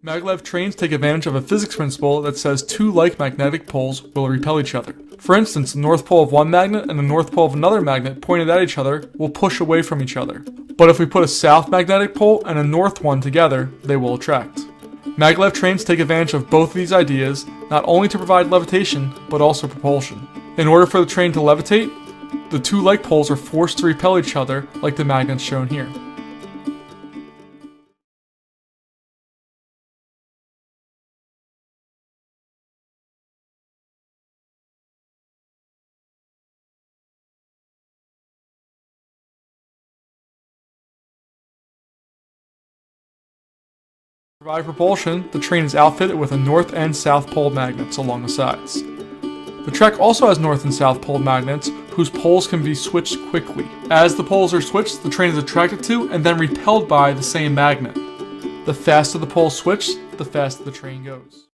Maglev trains take advantage of a physics principle that says two like magnetic poles will repel each other. For instance, the north pole of one magnet and the north pole of another magnet pointed at each other will push away from each other. But if we put a south magnetic pole and a north one together, they will attract. Maglev trains take advantage of both of these ideas, not only to provide levitation, but also propulsion. In order for the train to levitate, the two like poles are forced to repel each other like the magnets shown here. To provide propulsion, the train is outfitted with a north and south pole magnets along the sides. The track also has north and south pole magnets whose poles can be switched quickly. As the poles are switched, the train is attracted to and then repelled by the same magnet. The faster the poles switch, the faster the train goes.